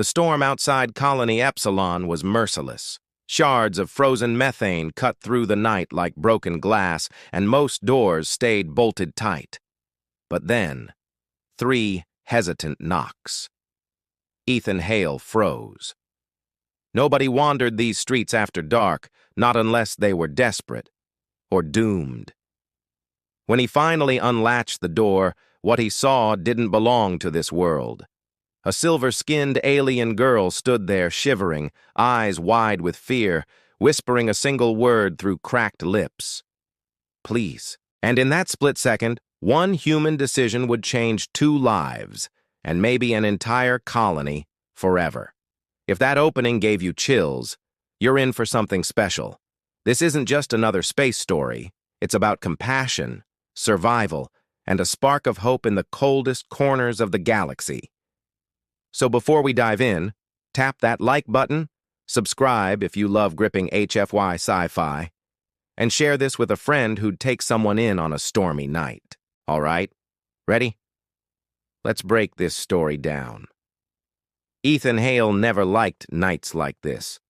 The storm outside Colony Epsilon was merciless. Shards of frozen methane cut through the night like broken glass, and most doors stayed bolted tight. But then, 3 hesitant knocks. Ethan Hale froze. Nobody wandered these streets after dark, not unless they were desperate or doomed. When he finally unlatched the door, what he saw didn't belong to this world. A silver-skinned alien girl stood there shivering, eyes wide with fear, whispering a single word through cracked lips. Please. And in that split second, one human decision would change 2 lives, and maybe an entire colony, forever. If that opening gave you chills, you're in for something special. This isn't just another space story. It's about compassion, survival, and a spark of hope in the coldest corners of the galaxy. So before we dive in, tap that like button, subscribe if you love gripping HFY Sci-Fi, and share this with a friend who'd take someone in on a stormy night. All right? Ready? Let's break this story down. Ethan Hale never liked nights like this.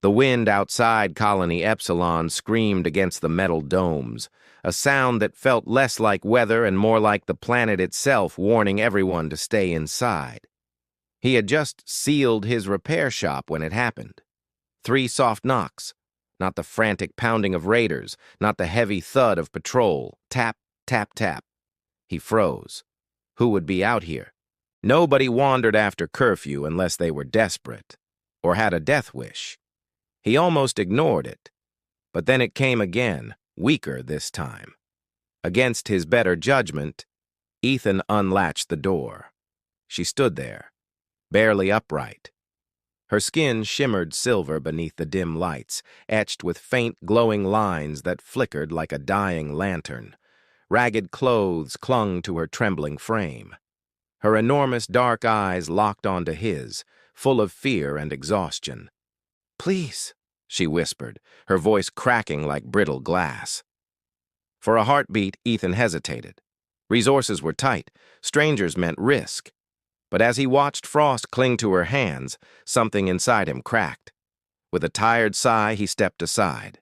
The wind outside Colony Epsilon screamed against the metal domes, a sound that felt less like weather and more like the planet itself warning everyone to stay inside. He had just sealed his repair shop when it happened. 3 soft knocks, not the frantic pounding of raiders, not the heavy thud of patrol. Tap, tap, tap. He froze. Who would be out here? Nobody wandered after curfew unless they were desperate or had a death wish. He almost ignored it, but then it came again, weaker this time. Against his better judgment, Ethan unlatched the door. She stood there, barely upright. Her skin shimmered silver beneath the dim lights, etched with faint glowing lines that flickered like a dying lantern. Ragged clothes clung to her trembling frame. Her enormous dark eyes locked onto his, full of fear and exhaustion. "Please," she whispered, her voice cracking like brittle glass. For a heartbeat, Ethan hesitated. Resources were tight. Strangers meant risk. But as he watched frost cling to her hands, something inside him cracked. With a tired sigh, he stepped aside.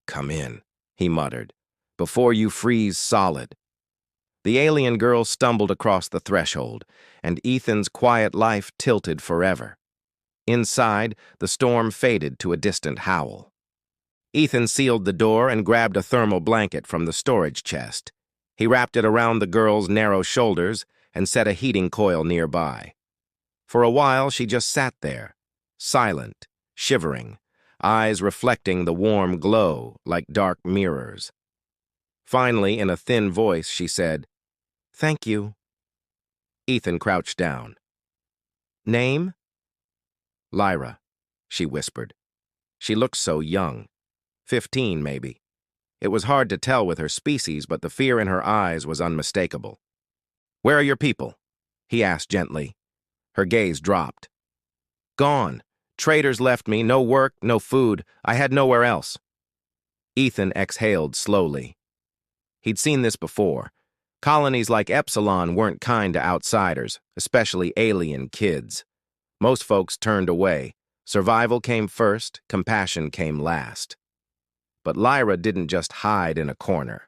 "Come in," he muttered, "before you freeze solid." The alien girl stumbled across the threshold, and Ethan's quiet life tilted forever. Inside, the storm faded to a distant howl. Ethan sealed the door and grabbed a thermal blanket from the storage chest. He wrapped it around the girl's narrow shoulders and set a heating coil nearby. For a while, she just sat there, silent, shivering, eyes reflecting the warm glow like dark mirrors. Finally, in a thin voice, she said, "Thank you." Ethan crouched down. "Name?" "Lyra," she whispered. She looked so young. 15, maybe. It was hard to tell with her species, but the fear in her eyes was unmistakable. "Where are your people?" he asked gently. Her gaze dropped. "Gone. Traders left me, no work, no food. I had nowhere else." Ethan exhaled slowly. He'd seen this before. Colonies like Epsilon weren't kind to outsiders, especially alien kids. Most folks turned away. Survival came first, compassion came last. But Lyra didn't just hide in a corner.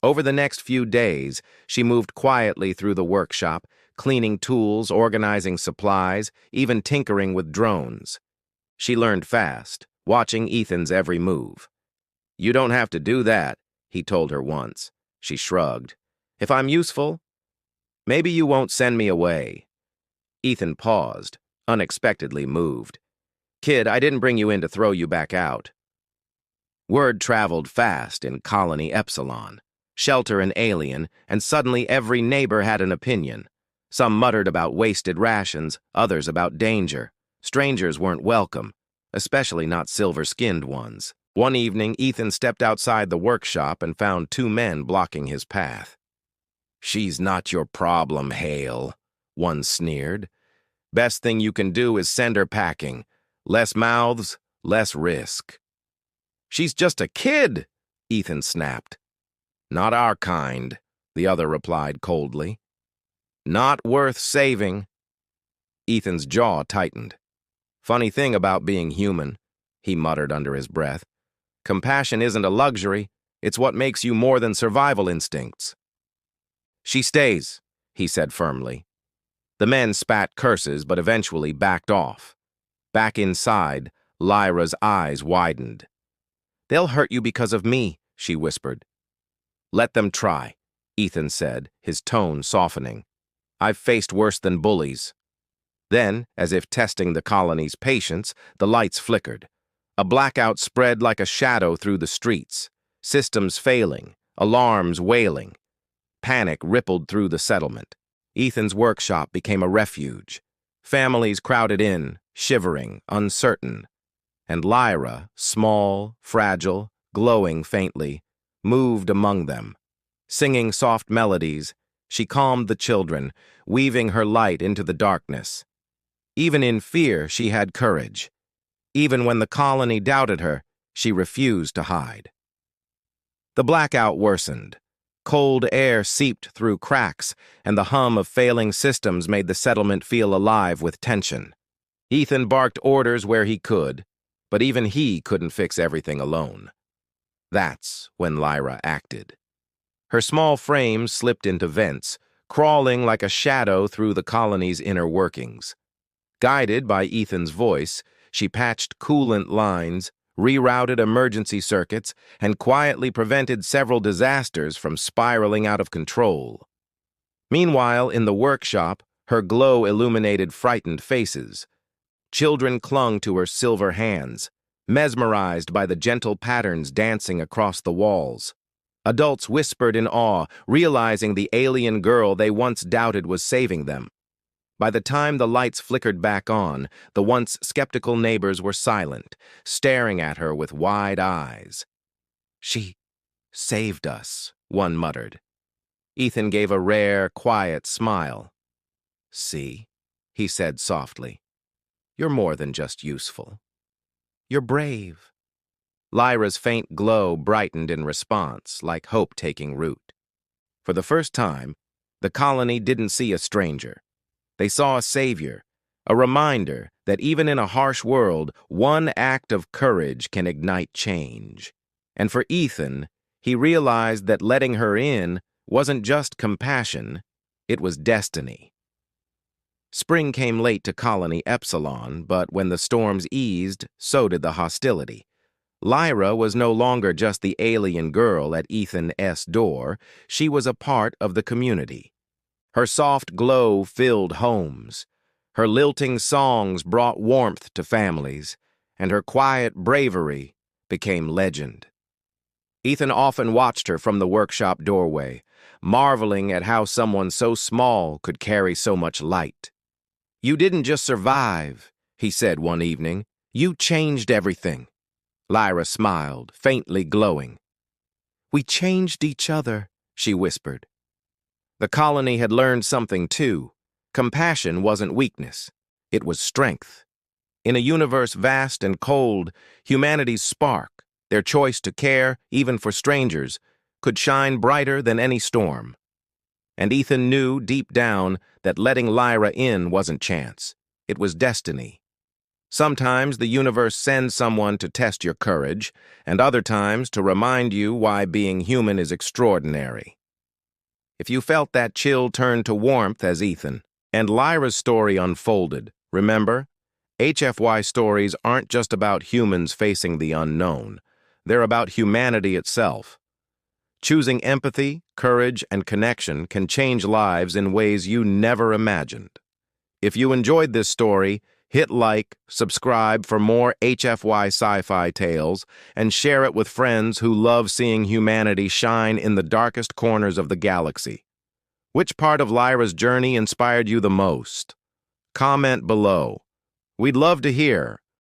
Over the next few days, she moved quietly through the workshop, cleaning tools, organizing supplies, even tinkering with drones. She learned fast, watching Ethan's every move. "You don't have to do that," he told her once. She shrugged. "If I'm useful, maybe you won't send me away." Ethan paused, unexpectedly moved. "Kid, I didn't bring you in to throw you back out." Word traveled fast in Colony Epsilon. Shelter an alien, and suddenly every neighbor had an opinion. Some muttered about wasted rations, others about danger. Strangers weren't welcome, especially not silver-skinned ones. One evening, Ethan stepped outside the workshop and found 2 men blocking his path. "She's not your problem, Hale," one sneered. "Best thing you can do is send her packing. Less mouths, less risk." "She's just a kid," Ethan snapped. "Not our kind," the other replied coldly. "Not worth saving." Ethan's jaw tightened. "Funny thing about being human," he muttered under his breath. "Compassion isn't a luxury, it's what makes you more than survival instincts." "She stays," he said firmly. The men spat curses but eventually backed off. Back inside, Lyra's eyes widened. "They'll hurt you because of me," she whispered. "Let them try," Ethan said, his tone softening. "I've faced worse than bullies." Then, as if testing the colony's patience, the lights flickered. A blackout spread like a shadow through the streets, systems failing, alarms wailing. Panic rippled through the settlement. Ethan's workshop became a refuge. Families crowded in, shivering, uncertain. And Lyra, small, fragile, glowing faintly, moved among them. Singing soft melodies, she calmed the children, weaving her light into the darkness. Even in fear, she had courage. Even when the colony doubted her, she refused to hide. The blackout worsened. Cold air seeped through cracks, and the hum of failing systems made the settlement feel alive with tension. Ethan barked orders where he could, but even he couldn't fix everything alone. That's when Lyra acted. Her small frame slipped into vents, crawling like a shadow through the colony's inner workings. Guided by Ethan's voice, she patched coolant lines, rerouted emergency circuits, and quietly prevented several disasters from spiraling out of control. Meanwhile, in the workshop, her glow illuminated frightened faces. Children clung to her silver hands, mesmerized by the gentle patterns dancing across the walls. Adults whispered in awe, realizing the alien girl they once doubted was saving them. By the time the lights flickered back on, the once skeptical neighbors were silent, staring at her with wide eyes. "She saved us," one muttered. Ethan gave a rare, quiet smile. "See," he said softly, "you're more than just useful. You're brave." Lyra's faint glow brightened in response, like hope taking root. For the first time, the colony didn't see a stranger. They saw a savior, a reminder that even in a harsh world, one act of courage can ignite change. And for Ethan, he realized that letting her in wasn't just compassion, it was destiny. Spring came late to Colony Epsilon, but when the storms eased, so did the hostility. Lyra was no longer just the alien girl at Ethan's door, she was a part of the community. Her soft glow filled homes. Her lilting songs brought warmth to families, and her quiet bravery became legend. Ethan often watched her from the workshop doorway, marveling at how someone so small could carry so much light. "You didn't just survive," he said one evening. "You changed everything." Lyra smiled, faintly glowing. "We changed each other," she whispered. The colony had learned something too. Compassion wasn't weakness. It was strength. In a universe vast and cold, humanity's spark, their choice to care, even for strangers, could shine brighter than any storm. And Ethan knew deep down that letting Lyra in wasn't chance. It was destiny. Sometimes the universe sends someone to test your courage, and other times to remind you why being human is extraordinary. If you felt that chill turn to warmth as Ethan, and Lyra's story unfolded, remember, HFY stories aren't just about humans facing the unknown. They're about humanity itself. Choosing empathy, courage, and connection can change lives in ways you never imagined. If you enjoyed this story, hit like, subscribe for more HFY Sci-Fi tales, and share it with friends who love seeing humanity shine in the darkest corners of the galaxy. Which part of Lyra's journey inspired you the most? Comment below. We'd love to hear.